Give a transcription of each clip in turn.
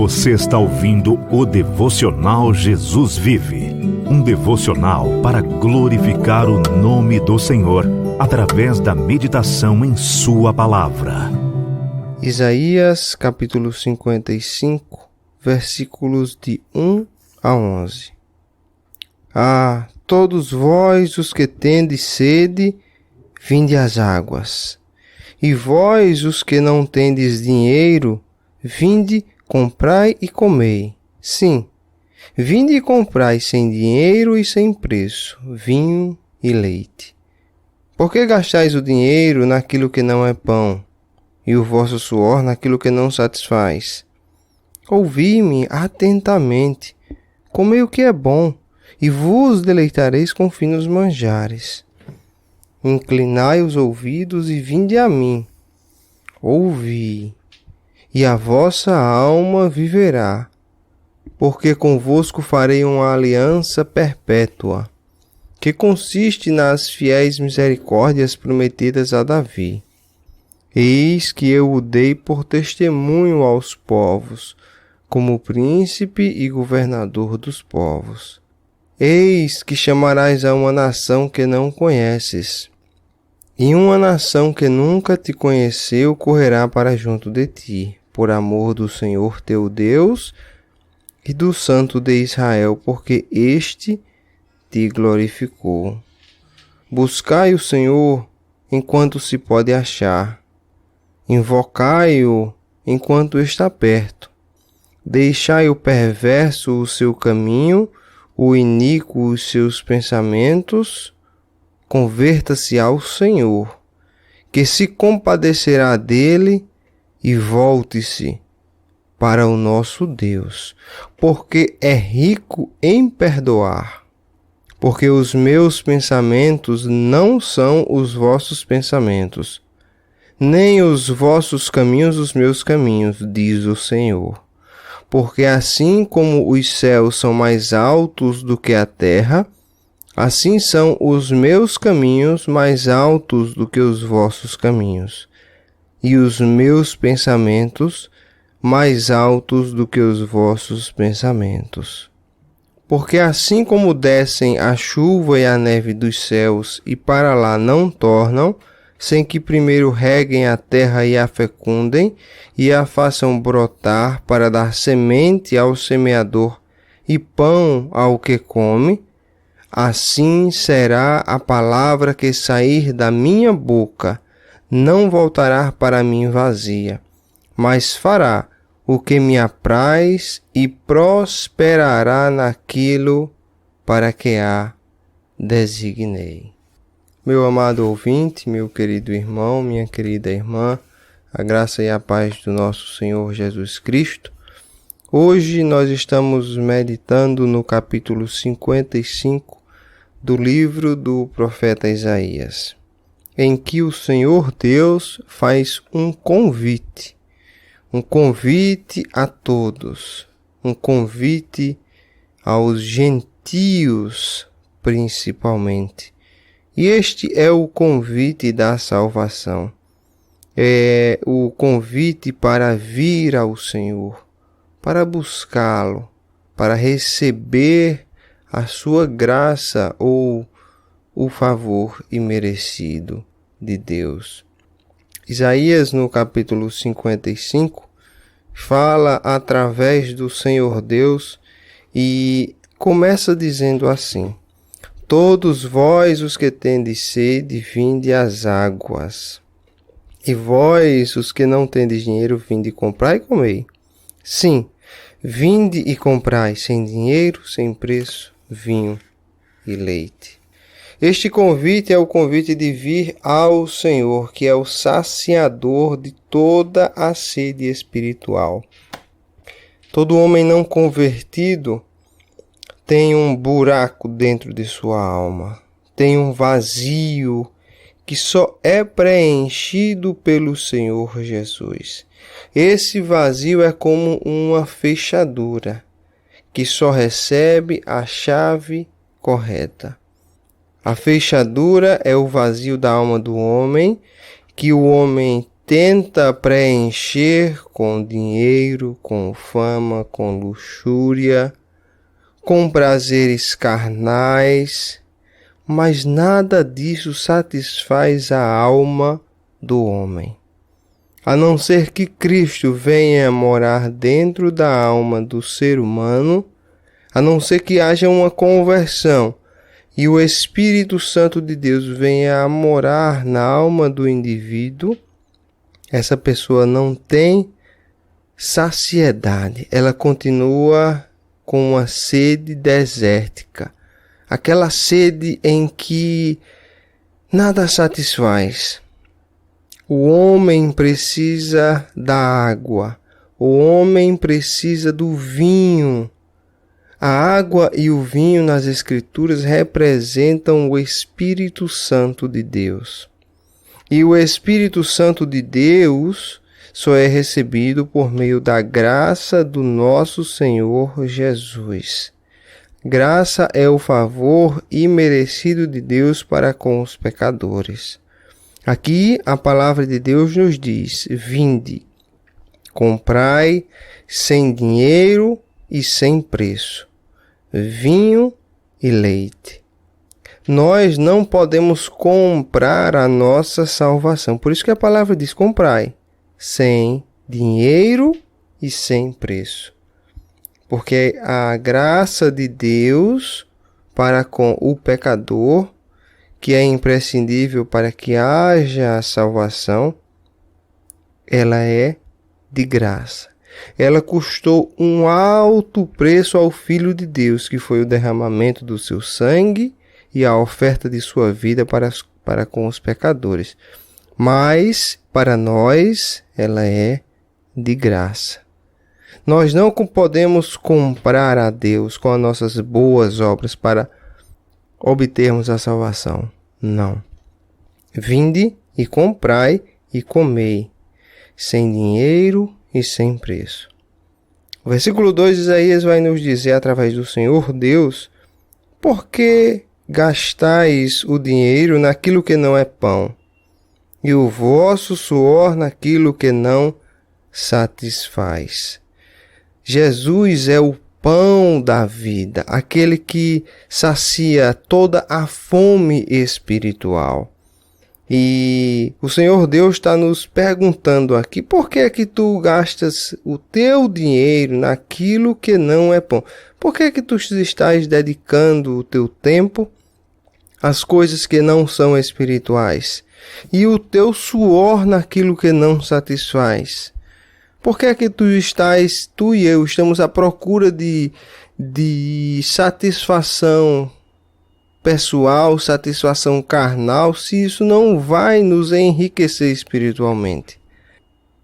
Você está ouvindo o Devocional Jesus Vive, um devocional para glorificar o nome do Senhor, através da meditação em Sua Palavra. Isaías capítulo 55, versículos de 1 a 11. Ah, todos vós os que tendes sede, vinde às águas. E vós os que não tendes dinheiro, vinde, comprai e comei. Sim, vinde e comprai sem dinheiro e sem preço, vinho e leite. Por que gastais o dinheiro naquilo que não é pão, e o vosso suor naquilo que não satisfaz? Ouvi-me atentamente, comei o que é bom, e vos deleitareis com finos manjares. Inclinai os ouvidos e vinde a mim. Ouvi, e a vossa alma viverá, porque convosco farei uma aliança perpétua, que consiste nas fiéis misericórdias prometidas a Davi. Eis que eu o dei por testemunho aos povos, como príncipe e governador dos povos. Eis que chamarás a uma nação que não conheces, e uma nação que nunca te conheceu correrá para junto de ti, por amor do Senhor teu Deus e do Santo de Israel, porque este te glorificou. Buscai o Senhor enquanto se pode achar, invocai-o enquanto está perto. Deixai o perverso o seu caminho, o iníquo os seus pensamentos, converta-se ao Senhor, que se compadecerá dele, e volte-se para o nosso Deus, porque é rico em perdoar. Porque os meus pensamentos não são os vossos pensamentos, nem os vossos caminhos os meus caminhos, diz o Senhor. Porque assim como os céus são mais altos do que a terra, assim são os meus caminhos mais altos do que os vossos caminhos, e os meus pensamentos mais altos do que os vossos pensamentos. Porque assim como descem a chuva e a neve dos céus, e para lá não tornam, sem que primeiro reguem a terra e a fecundem, e a façam brotar para dar semente ao semeador e pão ao que come, assim será a palavra que sair da minha boca, não voltará para mim vazia, mas fará o que me apraz e prosperará naquilo para que a designei. Meu amado ouvinte, meu querido irmão, minha querida irmã, a graça e a paz do nosso Senhor Jesus Cristo. Hoje nós estamos meditando no capítulo 55 do livro do profeta Isaías, em que o Senhor Deus faz um convite a todos, um convite aos gentios principalmente. E este é o convite da salvação, é o convite para vir ao Senhor, para buscá-lo, para receber a sua graça ou o favor imerecido de Deus. Isaías, no capítulo 55, fala através do Senhor Deus e começa dizendo assim: todos vós os que tendes sede, vinde às águas. E vós os que não tendes dinheiro, vinde comprai e comei. Sim, vinde e comprai sem dinheiro, sem preço, vinho e leite. Este convite é o convite de vir ao Senhor, que é o saciador de toda a sede espiritual. Todo homem não convertido tem um buraco dentro de sua alma, tem um vazio que só é preenchido pelo Senhor Jesus. Esse vazio é como uma fechadura que só recebe a chave correta. A fechadura é o vazio da alma do homem, que o homem tenta preencher com dinheiro, com fama, com luxúria, com prazeres carnais, mas nada disso satisfaz a alma do homem. A não ser que Cristo venha morar dentro da alma do ser humano, a não ser que haja uma conversão e o Espírito Santo de Deus venha a morar na alma do indivíduo, essa pessoa não tem saciedade, ela continua com uma sede desértica, aquela sede em que nada satisfaz. O homem precisa da água, o homem precisa do vinho. A água e o vinho nas Escrituras representam o Espírito Santo de Deus. E o Espírito Santo de Deus só é recebido por meio da graça do nosso Senhor Jesus. Graça é o favor imerecido de Deus para com os pecadores. Aqui a palavra de Deus nos diz: vinde, comprai sem dinheiro e sem preço, vinho e leite. Nós não podemos comprar a nossa salvação. Por isso que a palavra diz: comprai sem dinheiro e sem preço. Porque a graça de Deus para com o pecador, que é imprescindível para que haja a salvação, ela é de graça. Ela custou um alto preço ao Filho de Deus, que foi o derramamento do seu sangue e a oferta de sua vida para com os pecadores. Mas, para nós, ela é de graça. Nós não podemos comprar a Deus com as nossas boas obras para obtermos a salvação. Não. Vinde e comprai e comei, sem dinheiro e sem preço. O versículo 2 de Isaías vai nos dizer, através do Senhor Deus: por que gastais o dinheiro naquilo que não é pão, e o vosso suor naquilo que não satisfaz? Jesus é o pão da vida, aquele que sacia toda a fome espiritual. E o Senhor Deus está nos perguntando aqui: por que é que tu gastas o teu dinheiro naquilo que não é pão? Por que é que tu estás dedicando o teu tempo às coisas que não são espirituais? E o teu suor naquilo que não satisfaz? Por que é que tu e eu estamos à procura de satisfação pessoal, satisfação carnal, se isso não vai nos enriquecer espiritualmente?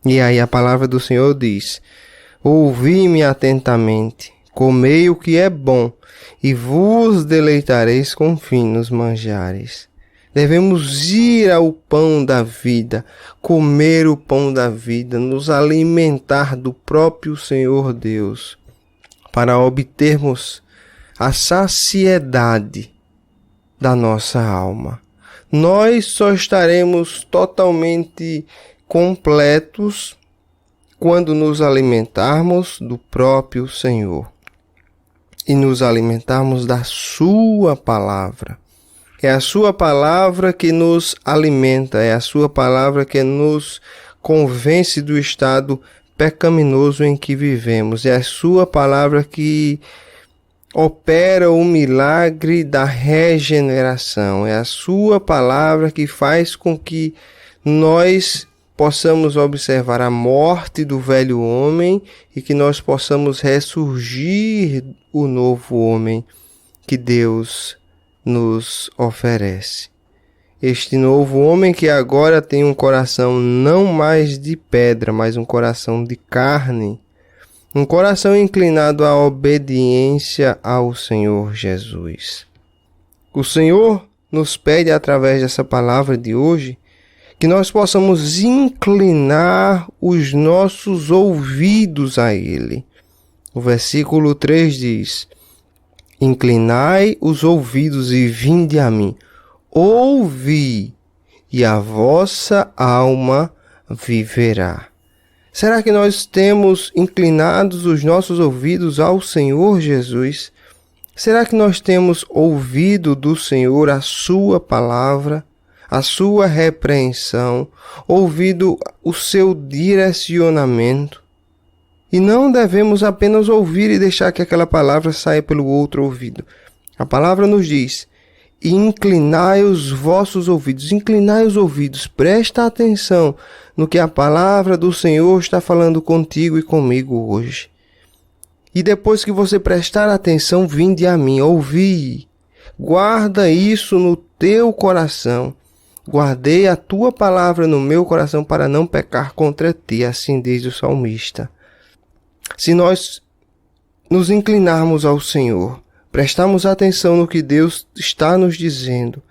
E aí a palavra do Senhor diz: ouvi-me atentamente, comei o que é bom, e vos deleitareis com finos manjares. Devemos ir ao pão da vida, comer o pão da vida, nos alimentar do próprio Senhor Deus, para obtermos a saciedade da nossa alma. Nós só estaremos totalmente completos quando nos alimentarmos do próprio Senhor e nos alimentarmos da sua palavra. É a sua palavra que nos alimenta, é a sua palavra que nos convence do estado pecaminoso em que vivemos. É a sua palavra que opera o milagre da regeneração. É a sua palavra que faz com que nós possamos observar a morte do velho homem e que nós possamos ressurgir o novo homem que Deus nos oferece. Este novo homem que agora tem um coração não mais de pedra, mas um coração de carne, um coração inclinado à obediência ao Senhor Jesus. O Senhor nos pede, através dessa palavra de hoje, que nós possamos inclinar os nossos ouvidos a Ele. O versículo 3 diz: inclinai os ouvidos e vinde a mim. Ouvi, e a vossa alma viverá. Será que nós temos inclinados os nossos ouvidos ao Senhor Jesus? Será que nós temos ouvido do Senhor a sua palavra, a sua repreensão, ouvido o seu direcionamento? E não devemos apenas ouvir e deixar que aquela palavra saia pelo outro ouvido. A palavra nos diz: inclinai os vossos ouvidos, inclinai os ouvidos, presta atenção no que a palavra do Senhor está falando contigo e comigo hoje. E depois que você prestar atenção, vinde a mim, ouvi. Guarda isso no teu coração. Guardei a tua palavra no meu coração para não pecar contra ti, assim diz o salmista. Se nós nos inclinarmos ao Senhor, prestarmos atenção no que Deus está nos dizendo,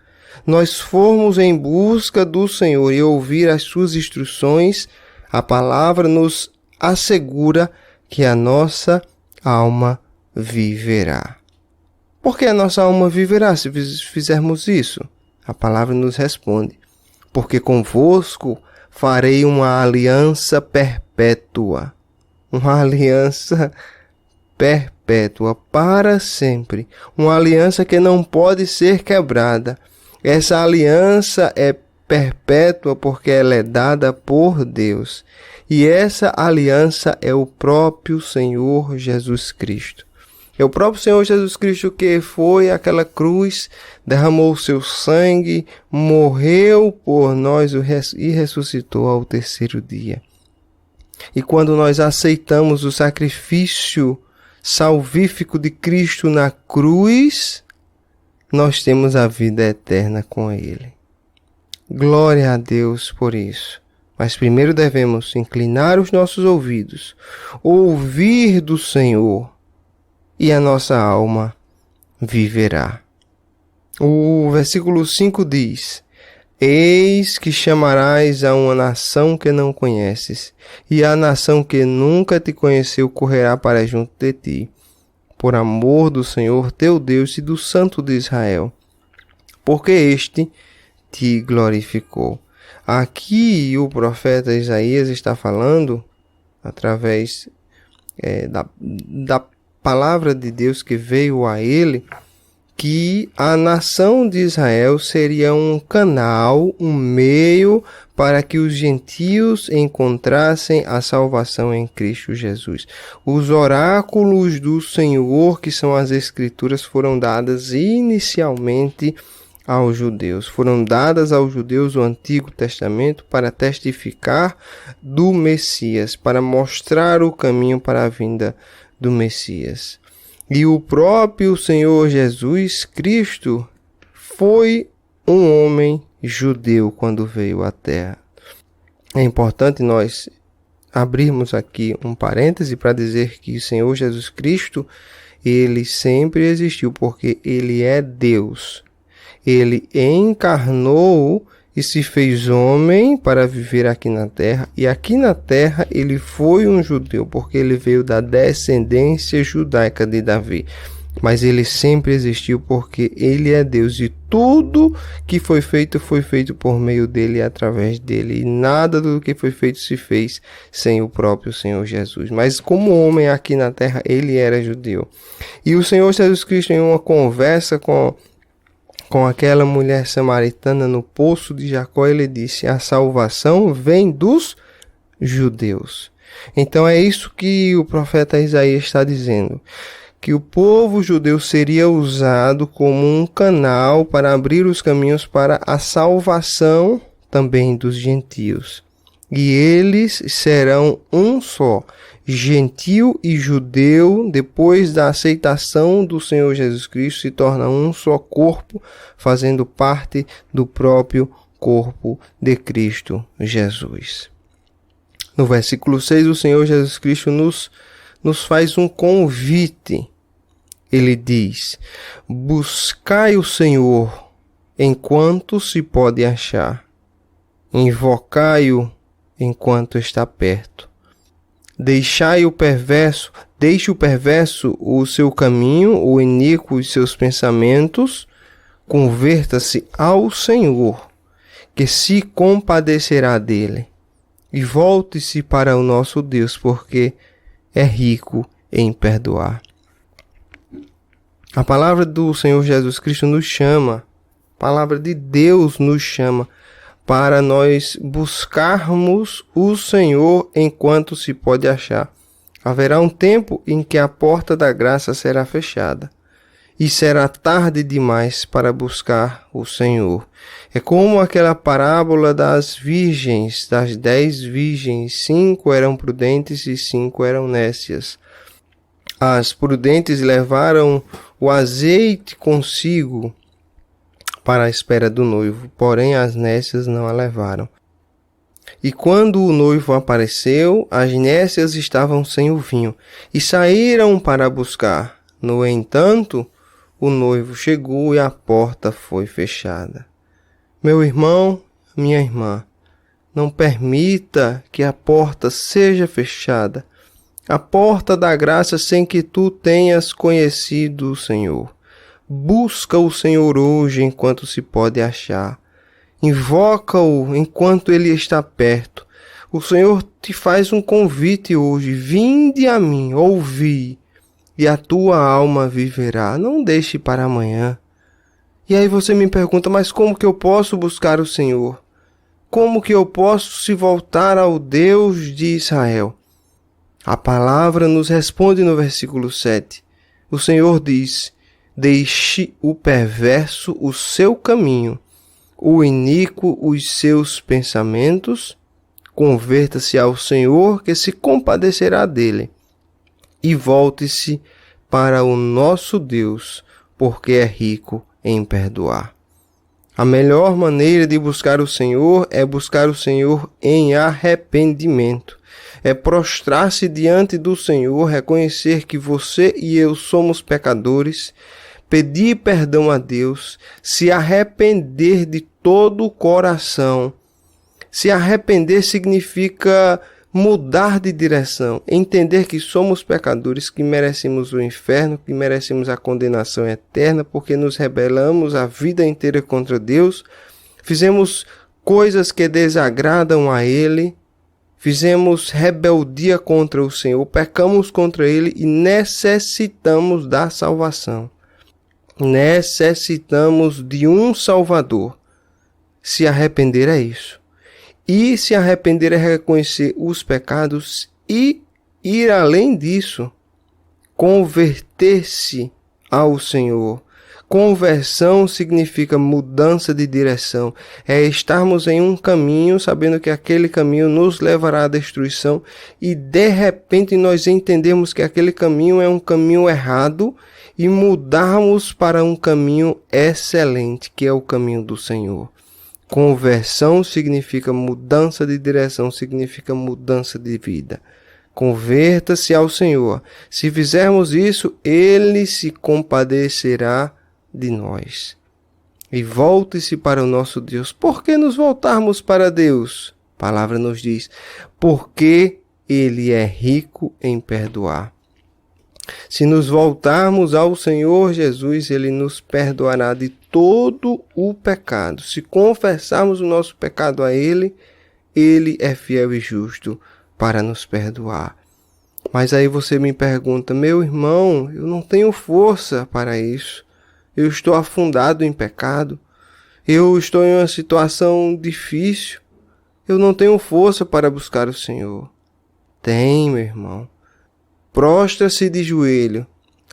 nós formos em busca do Senhor e ouvir as suas instruções, a palavra nos assegura que a nossa alma viverá. Por que a nossa alma viverá se fizermos isso? A palavra nos responde: porque convosco farei uma aliança perpétua. Uma aliança perpétua, para sempre. Uma aliança que não pode ser quebrada. Essa aliança é perpétua porque ela é dada por Deus. E essa aliança é o próprio Senhor Jesus Cristo. É o próprio Senhor Jesus Cristo que foi àquela cruz, derramou o seu sangue, morreu por nós e ressuscitou ao terceiro dia. E quando nós aceitamos o sacrifício salvífico de Cristo na cruz, nós temos a vida eterna com Ele. Glória a Deus por isso. Mas primeiro devemos inclinar os nossos ouvidos, ouvir do Senhor, e a nossa alma viverá. O versículo 5 diz: eis que chamarás a uma nação que não conheces, e a nação que nunca te conheceu correrá para junto de ti, por amor do Senhor teu Deus e do Santo de Israel, porque este te glorificou. Aqui o profeta Isaías está falando, através da palavra de Deus que veio a ele, que a nação de Israel seria um canal, um meio para que os gentios encontrassem a salvação em Cristo Jesus. Os oráculos do Senhor, que são as Escrituras, foram dadas inicialmente aos judeus. Foram dadas aos judeus o Antigo Testamento para testificar do Messias, para mostrar o caminho para a vinda do Messias. E o próprio Senhor Jesus Cristo foi um homem judeu quando veio à Terra. É importante nós abrirmos aqui um parêntese para dizer que o Senhor Jesus Cristo, ele sempre existiu porque ele é Deus. Ele encarnou e se fez homem para viver aqui na terra. E aqui na terra ele foi um judeu, porque ele veio da descendência judaica de Davi. Mas ele sempre existiu porque ele é Deus. E tudo que foi feito por meio dele e através dele. E nada do que foi feito se fez sem o próprio Senhor Jesus. Mas como homem aqui na terra, ele era judeu. E o Senhor Jesus Cristo, em uma conversa com aquela mulher samaritana no poço de Jacó, ele disse: a salvação vem dos judeus. Então é isso que o profeta Isaías está dizendo, que o povo judeu seria usado como um canal para abrir os caminhos para a salvação também dos gentios. E eles serão um só, gentil e judeu, depois da aceitação do Senhor Jesus Cristo, se torna um só corpo, fazendo parte do próprio corpo de Cristo Jesus. No versículo 6, o Senhor Jesus Cristo nos faz um convite. Ele diz: buscai o Senhor enquanto se pode achar, invocai-o enquanto está perto. Deixe o perverso o seu caminho, o iníquo os seus pensamentos, converta-se ao Senhor, que se compadecerá dele. e volte-se para o nosso Deus, porque é rico em perdoar. A palavra do Senhor Jesus Cristo nos chama, a palavra de Deus nos chama para nós buscarmos o Senhor enquanto se pode achar. Haverá um tempo em que a porta da graça será fechada e será tarde demais para buscar o Senhor. É como aquela parábola das virgens, das 10 virgens, 5 eram prudentes e 5 eram nécias. As prudentes levaram o azeite consigo para a espera do noivo, porém as nécias não a levaram. E quando o noivo apareceu, as nécias estavam sem o vinho e saíram para buscar. No entanto, o noivo chegou e a porta foi fechada. Meu irmão, minha irmã, não permita que a porta seja fechada, a porta da graça sem que tu tenhas conhecido o Senhor. Busca o Senhor hoje enquanto se pode achar. Invoca-o enquanto ele está perto. O Senhor te faz um convite hoje. Vinde a mim, ouvi, e a tua alma viverá. Não deixe para amanhã. E aí você me pergunta, mas como que eu posso buscar o Senhor? Como que eu posso se voltar ao Deus de Israel? A palavra nos responde no versículo 7. O Senhor diz: deixe o perverso o seu caminho, o iníquo os seus pensamentos, converta-se ao Senhor, que se compadecerá dele, e volte-se para o nosso Deus, porque é rico em perdoar. A melhor maneira de buscar o Senhor é buscar o Senhor em arrependimento. É prostrar-se diante do Senhor, reconhecer que você e eu somos pecadores, pedir perdão a Deus, se arrepender de todo o coração. Se arrepender significa mudar de direção, entender que somos pecadores, que merecemos o inferno, que merecemos a condenação eterna, porque nos rebelamos a vida inteira contra Deus, fizemos coisas que desagradam a Ele, fizemos rebeldia contra o Senhor, pecamos contra Ele e necessitamos da salvação. Necessitamos de um Salvador. Se arrepender é isso. E se arrepender é reconhecer os pecados e ir além disso, converter-se ao Senhor. Conversão significa mudança de direção. É estarmos em um caminho, sabendo que aquele caminho nos levará à destruição e de repente nós entendemos que aquele caminho é um caminho errado e mudarmos para um caminho excelente, que é o caminho do Senhor. Conversão significa mudança de direção, significa mudança de vida. Converta-se ao Senhor. Se fizermos isso, Ele se compadecerá de nós. E volte-se para o nosso Deus. Por que nos voltarmos para Deus? A palavra nos diz, porque Ele é rico em perdoar. Se nos voltarmos ao Senhor Jesus, Ele nos perdoará de todo o pecado. Se confessarmos o nosso pecado a Ele, Ele é fiel e justo para nos perdoar. Mas aí você me pergunta, meu irmão, eu não tenho força para isso. Eu estou afundado em pecado. Eu estou em uma situação difícil. Eu não tenho força para buscar o Senhor. Tem, meu irmão. Prostra-se de joelho.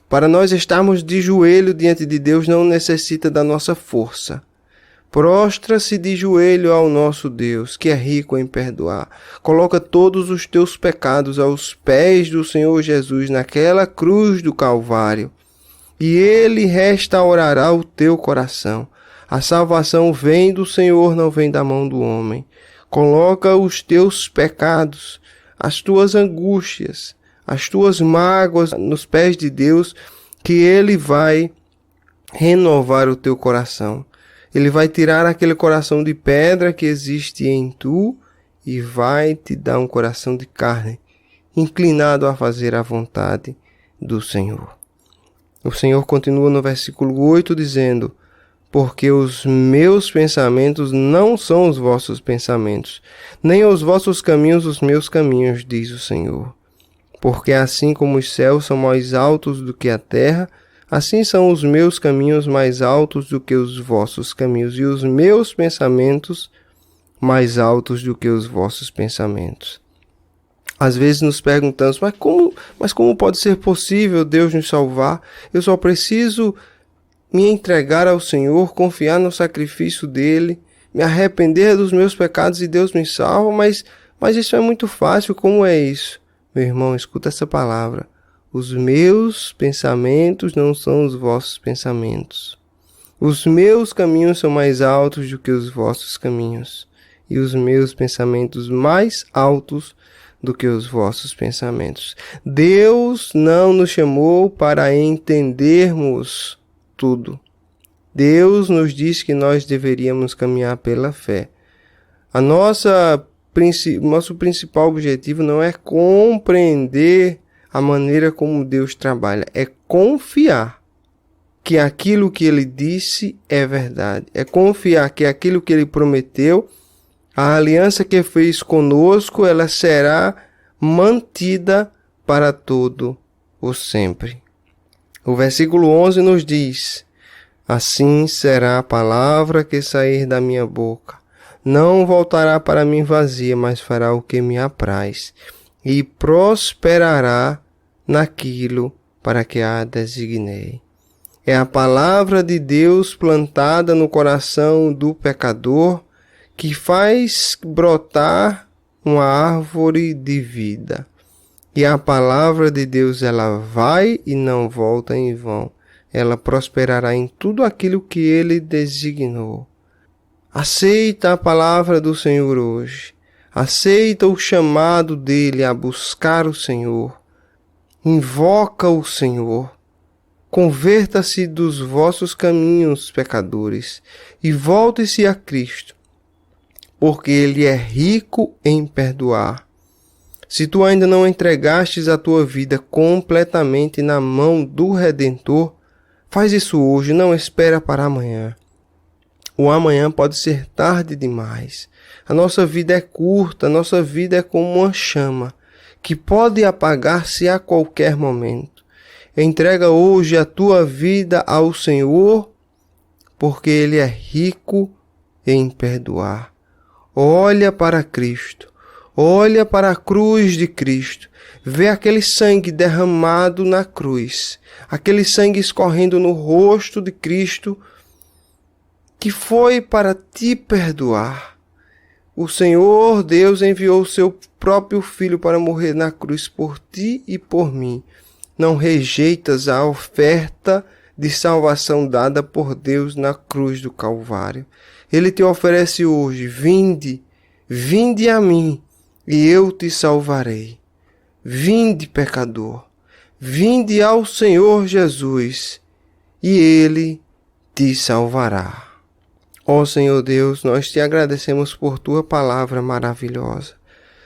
Para nós estarmos de joelho diante de Deus não necessita da nossa força. Prostra-se de joelho ao nosso Deus, que é rico em perdoar. Coloca todos os teus pecados aos pés do Senhor Jesus naquela cruz do Calvário. E Ele restaurará o teu coração. A salvação vem do Senhor, não vem da mão do homem. Coloca os teus pecados, as tuas angústias, as tuas mágoas nos pés de Deus, que Ele vai renovar o teu coração. Ele vai tirar aquele coração de pedra que existe em tu e vai te dar um coração de carne, inclinado a fazer a vontade do Senhor. O Senhor continua no versículo 8 dizendo, porque os meus pensamentos não são os vossos pensamentos, nem os vossos caminhos os meus caminhos, diz o Senhor. Porque assim como os céus são mais altos do que a terra, assim são os meus caminhos mais altos do que os vossos caminhos, e os meus pensamentos mais altos do que os vossos pensamentos. Às vezes nos perguntamos, mas como pode ser possível Deus nos salvar? Eu só preciso me entregar ao Senhor, confiar no sacrifício dele, me arrepender dos meus pecados e Deus me salva, mas isso é muito fácil, como é isso? Meu irmão, escuta essa palavra. Os meus pensamentos não são os vossos pensamentos. Os meus caminhos são mais altos do que os vossos caminhos, e os meus pensamentos mais altos do que os vossos pensamentos. Deus não nos chamou para entendermos tudo. Deus nos diz que nós deveríamos caminhar pela fé. Nosso principal objetivo não é compreender a maneira como Deus trabalha, é confiar que aquilo que Ele disse é verdade, é confiar que aquilo que Ele prometeu, a aliança que fez conosco, ela será mantida para todo o sempre. O versículo 11 nos diz: assim será a palavra que sair da minha boca. Não voltará para mim vazia, mas fará o que me apraz, e prosperará naquilo para que a designei. É a palavra de Deus plantada no coração do pecador que faz brotar uma árvore de vida. E a palavra de Deus, ela vai e não volta em vão. Ela prosperará em tudo aquilo que Ele designou. Aceita a palavra do Senhor hoje. Aceita o chamado dEle a buscar o Senhor. Invoca o Senhor. Converta-se dos vossos caminhos, pecadores, e volte-se a Cristo, porque Ele é rico em perdoar. Se tu ainda não entregastes a tua vida completamente na mão do Redentor, faz isso hoje, não espera para amanhã. O amanhã pode ser tarde demais. A nossa vida é curta, a nossa vida é como uma chama, que pode apagar-se a qualquer momento. Entrega hoje a tua vida ao Senhor, porque Ele é rico em perdoar. Olha para Cristo, olha para a cruz de Cristo, vê aquele sangue derramado na cruz, aquele sangue escorrendo no rosto de Cristo, que foi para te perdoar. O Senhor Deus enviou o seu próprio Filho para morrer na cruz por ti e por mim. Não rejeitas a oferta de salvação dada por Deus na cruz do Calvário. Ele te oferece hoje: vinde a mim e eu te salvarei. Vinde, pecador, vinde ao Senhor Jesus e Ele te salvará. Ó Senhor Deus, nós te agradecemos por tua palavra maravilhosa.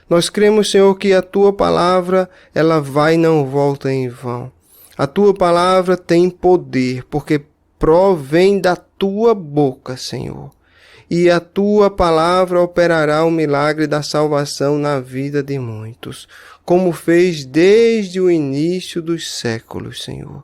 Nós cremos, Senhor, que a tua palavra, ela vai e não volta em vão. A tua palavra tem poder, porque provém da tua boca, Senhor. E a tua palavra operará o milagre da salvação na vida de muitos, como fez desde o início dos séculos, Senhor.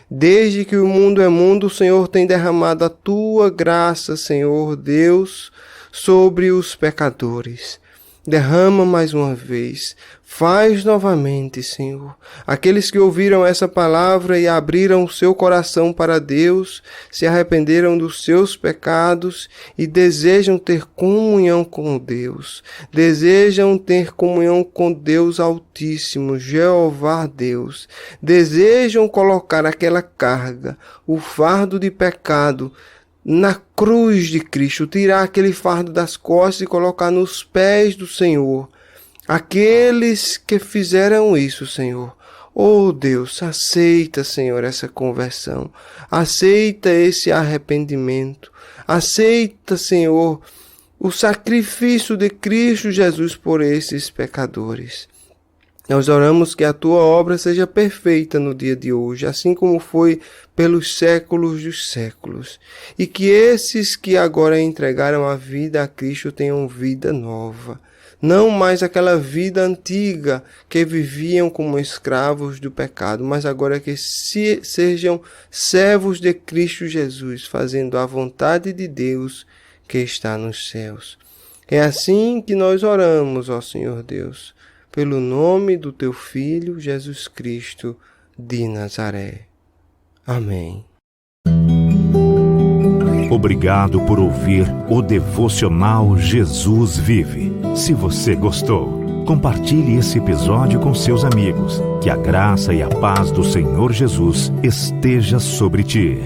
Desde que o mundo é mundo, o Senhor tem derramado a tua graça, Senhor Deus, sobre os pecadores. Derrama mais uma vez, faz novamente, Senhor. Aqueles que ouviram essa palavra e abriram o seu coração para Deus, se arrependeram dos seus pecados e desejam ter comunhão com Deus. Desejam ter comunhão com Deus Altíssimo, Jeová Deus. Desejam colocar aquela carga, o fardo de pecado, na cruz de Cristo, tirar aquele fardo das costas e colocar nos pés do Senhor. Aqueles que fizeram isso, Senhor, oh Deus, aceita, Senhor, essa conversão, aceita esse arrependimento, aceita, Senhor, o sacrifício de Cristo Jesus por esses pecadores. Nós oramos que a tua obra seja perfeita no dia de hoje, assim como foi pelos séculos dos séculos. E que esses que agora entregaram a vida a Cristo tenham vida nova. Não mais aquela vida antiga que viviam como escravos do pecado, mas agora que sejam servos de Cristo Jesus, fazendo a vontade de Deus que está nos céus. É assim que nós oramos, ó Senhor Deus, pelo nome do teu Filho, Jesus Cristo de Nazaré. Amém. Obrigado por ouvir o Devocional Jesus Vive. Se você gostou, compartilhe esse episódio com seus amigos. Que a graça e a paz do Senhor Jesus esteja sobre ti.